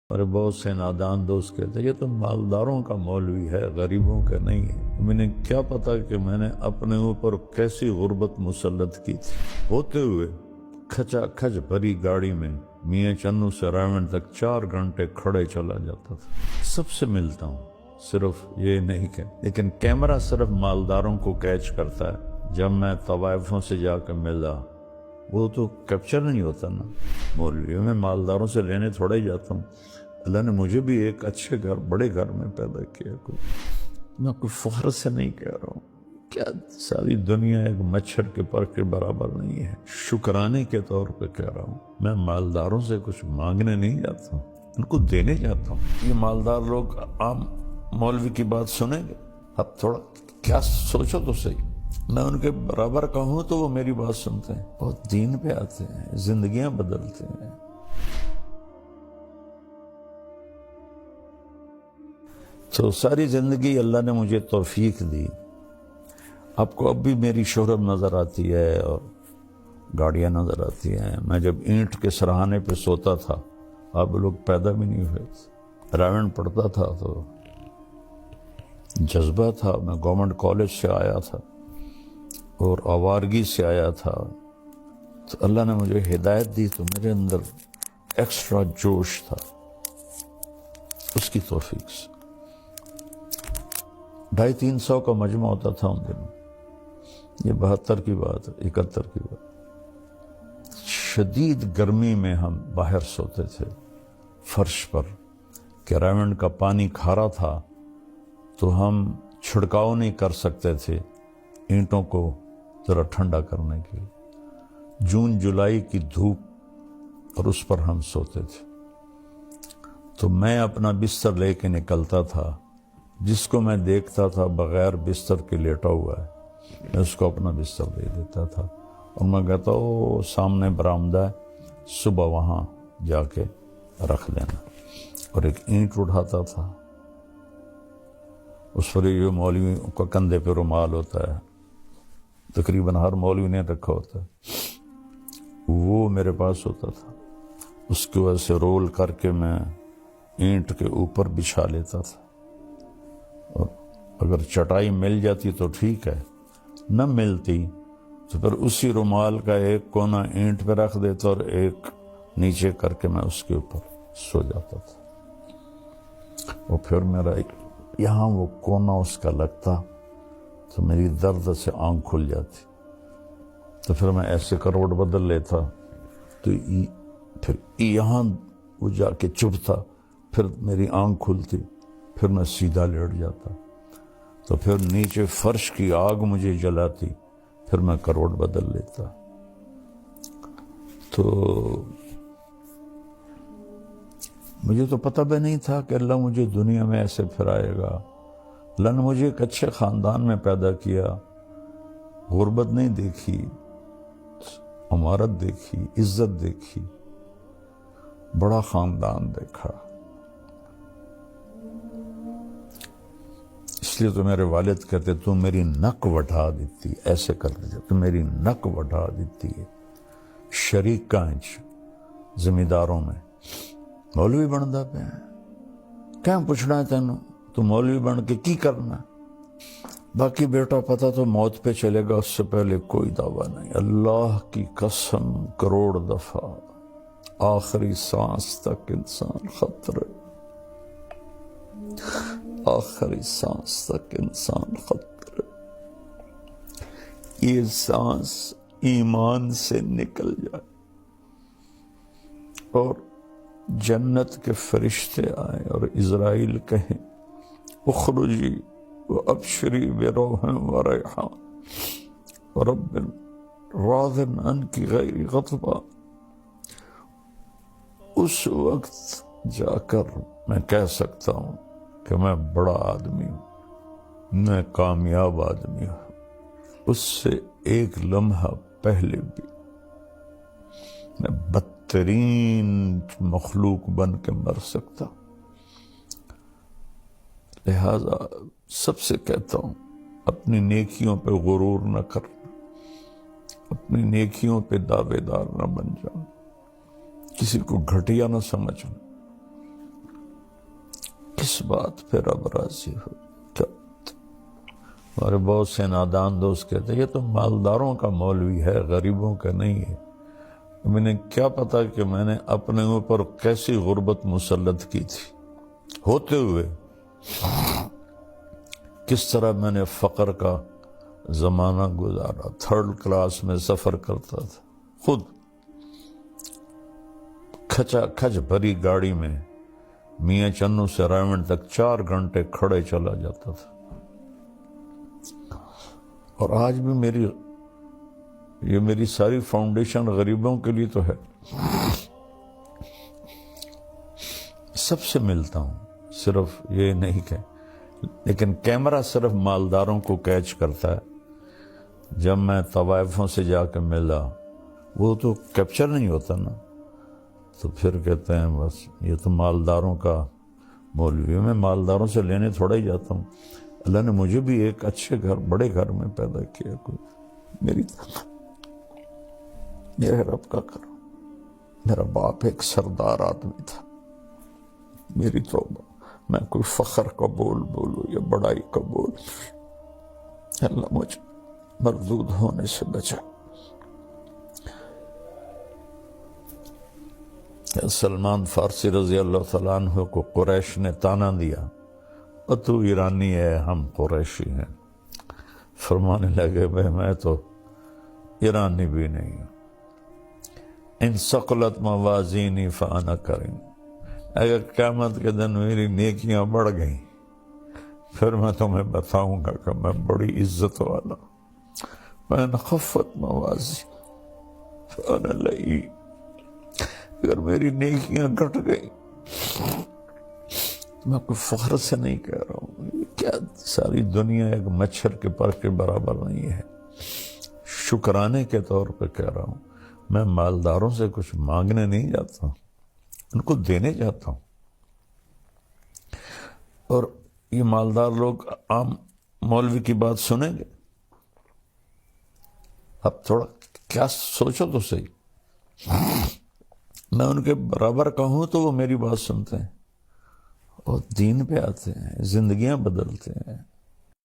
اور بہت سے نادان دوست کہتے ہیں یہ تو مالداروں کا مولوی ہے، غریبوں کا نہیں ہے۔ میں کیا پتا کہ میں نے اپنے اوپر کیسی غربت مسلط کی تھی۔ ہوتے ہوئے کھچا کھچ بھری گاڑی میں میاں چنو سے راون تک 4 گھنٹے کھڑے چلا جاتا تھا۔ سب سے ملتا ہوں، صرف یہ نہیں کہ لیکن کیمرہ صرف مالداروں کو کیچ کرتا ہے۔ جب میں طوائفوں سے جا کے ملا وہ تو کیپچر نہیں ہوتا نا۔ مولویوں میں مالداروں سے لینے تھوڑا ہی جاتا ہوں۔ اللہ نے مجھے بھی ایک اچھے گھر، بڑے گھر میں پیدا کیا۔ میں کوئی فخر سے نہیں کہہ رہا ہوں، کیا ساری دنیا ایک مچھر کے پر کے برابر نہیں ہے۔ شکرانے کے طور پہ کہہ رہا ہوں، میں مالداروں سے کچھ مانگنے نہیں جاتا ہوں، ان کو دینے جاتا ہوں۔ یہ مالدار لوگ عام مولوی کی بات سنیں گے؟ اب تھوڑا کیا سوچو تو صحیح۔ میں ان کے برابر کا ہوں تو وہ میری بات سنتے ہیں، بہت دین پہ آتے ہیں، زندگیاں بدلتے ہیں۔ تو ساری زندگی اللہ نے مجھے توفیق دی۔ آپ کو اب بھی میری شہرت نظر آتی ہے اور گاڑیاں نظر آتی ہیں۔ میں جب اینٹ کے سرہانے پہ سوتا تھا، آپ لوگ پیدا بھی نہیں ہوئے۔ راون پڑھتا تھا تو جذبہ تھا، میں گورنمنٹ کالج سے آیا تھا اور آوارگی سے آیا تھا، تو اللہ نے مجھے ہدایت دی تو میرے اندر ایکسٹرا جوش تھا، اس کی توفیق سے۔ 250-300 کا مجمع ہوتا تھا ان دنوں، یہ 72 کی بات ہے، 71 کی بات۔ شدید گرمی میں ہم باہر سوتے تھے فرش پر، کہ راون کا پانی کھارا تھا تو ہم چھڑکاؤ نہیں کر سکتے تھے اینٹوں کو ذرا ٹھنڈا کرنے کے لیے۔ جون جولائی کی دھوپ اور اس پر ہم سوتے تھے، تو میں اپنا بستر لے کے نکلتا تھا، جس کو میں دیکھتا تھا بغیر بستر کے لیٹا ہوا ہے میں اس کو اپنا بستر دے دیتا تھا، اور میں کہتا او سامنے برآمدہ ہے، صبح وہاں جا کے رکھ دینا، اور ایک اینٹ اٹھاتا تھا، اس پر جو مولوی کا کندھے پہ رومال ہوتا ہے، تقریباً ہر مولوی نے رکھا ہوتا ہے، وہ میرے پاس ہوتا تھا، اس کی وجہ سے رول کر کے میں اینٹ کے اوپر بچھا لیتا تھا، اور اگر چٹائی مل جاتی تو ٹھیک ہے، نہ ملتی تو پھر اسی رومال کا ایک کونا اینٹ پہ رکھ دیتا اور ایک نیچے کر کے میں اس کے اوپر سو جاتا تھا، اور پھر میرا یہاں وہ کونا اس کا لگتا تو میری درد سے آنکھ کھل جاتی، تو پھر میں ایسے کروٹ بدل لیتا تو پھر یہاں وہ جا کے چبھتا، پھر میری آنکھ کھلتی، پھر میں سیدھا لیٹ جاتا، تو پھر نیچے فرش کی آگ مجھے جلاتی، پھر میں کروٹ بدل لیتا۔ تو مجھے تو پتہ بھی نہیں تھا کہ اللہ مجھے دنیا میں ایسے پھرائے گا۔ اللہ نے مجھے ایک اچھے خاندان میں پیدا کیا، غربت نہیں دیکھی، عمارت دیکھی، عزت دیکھی، بڑا خاندان دیکھا۔ اس لیے تو میرے والد کہتے تو میری نک وٹھا دیتی، ایسے کر دیتے تو میری نک وٹھا دیتی ہے۔ شریک کانچ زمینداروں میں مولوی بنتا پہ کیا پوچھنا ہے تینوں، تو مولوی بن کے کی کرنا، باقی بیٹا پتا تو موت پہ چلے گا، اس سے پہلے کوئی دعویٰ نہیں۔ اللہ کی قسم کروڑ دفعہ آخری سانس تک انسان خطرے، آخری سانس تک انسان خطرے، یہ سانس ایمان سے نکل جائے اور جنت کے فرشتے آئیں اور اسرائیل کہیں اخرجی وابشری بروح وریحان ورب راض عنک غیر غضبان، اس وقت جا کر میں کہہ سکتا ہوں کہ میں بڑا آدمی ہوں، میں کامیاب آدمی ہوں۔ اس سے ایک لمحہ پہلے بھی میں بدترین مخلوق بن کے مر سکتا، لہذا سب سے کہتا ہوں اپنی نیکیوں پہ غرور نہ کرنا، اپنی نیکیوں پہ دعوے دار نہ بن جانا، کسی کو گھٹیا نہ سمجھنا، کس بات پہ رب راضی ہو؟ کیا ہمارے بہت سے نادان دوست کہتے ہیں یہ تو مالداروں کا مولوی ہے، غریبوں کا نہیں ہے۔ میں کیا پتا کہ میں نے اپنے اوپر کیسی غربت مسلط کی تھی، ہوتے ہوئے کس طرح میں نے فقر کا زمانہ گزارا، 3rd کلاس میں سفر کرتا تھا، خود کھچا کھچ بھری گاڑی میں میاں چنو سے رائمنڈ تک 4 گھنٹے کھڑے چلا جاتا تھا۔ اور آج بھی میری ساری فاؤنڈیشن غریبوں کے لیے تو ہے۔ سب سے ملتا ہوں، صرف یہ نہیں کہ لیکن کیمرہ صرف مالداروں کو کیچ کرتا ہے۔ جب میں طوائفوں سے جا کے ملا، وہ تو کیپچر نہیں ہوتا نا، تو پھر کہتے ہیں بس یہ تو مالداروں کا مولوی ہے۔ میں مالداروں سے لینے تھوڑا ہی جاتا ہوں، اللہ نے مجھے بھی ایک اچھے گھر، بڑے گھر میں پیدا کیا، میرے رب کا کرم۔ میرا باپ ایک سردار آدمی تھا، میری توبہ، میں کوئی فخر کا بولوں یا بڑائی کا اللہ مجھے مردود ہونے سے بچا۔ سلمان فارسی رضی اللہ تعالیٰ عنہ کو قریش نے تانا دیا، اور تو ایرانی ہے، ہم قریشی ہیں۔ فرمانے لگے بھائی میں تو ایرانی بھی نہیں ہوں، ان ثقلت موازینی فانا کریں، اگر قیامت کے دن میری نیکیاں بڑھ گئیں پھر میں تمہیں بتاؤں گا کہ میں بڑی عزت والا۔ میں خفت موازی فانا لئی، اگر میری نیکیاں گھٹ گئی، میں کوئی فخر سے نہیں کہہ رہا ہوں، کیا ساری دنیا ایک مچھر کے پر کے برابر نہیں ہے، شکرانے کے طور پہ کہہ رہا ہوں۔ میں مالداروں سے کچھ مانگنے نہیں جاتا، ان کو دینے جاتا ہوں۔ اور یہ مالدار لوگ عام مولوی کی بات سنیں گے؟ اب تھوڑا کیا سوچو تو صحیح، میں ان کے برابر کہوں تو وہ میری بات سنتے ہیں اور دین پہ آتے ہیں، زندگیاں بدلتے ہیں۔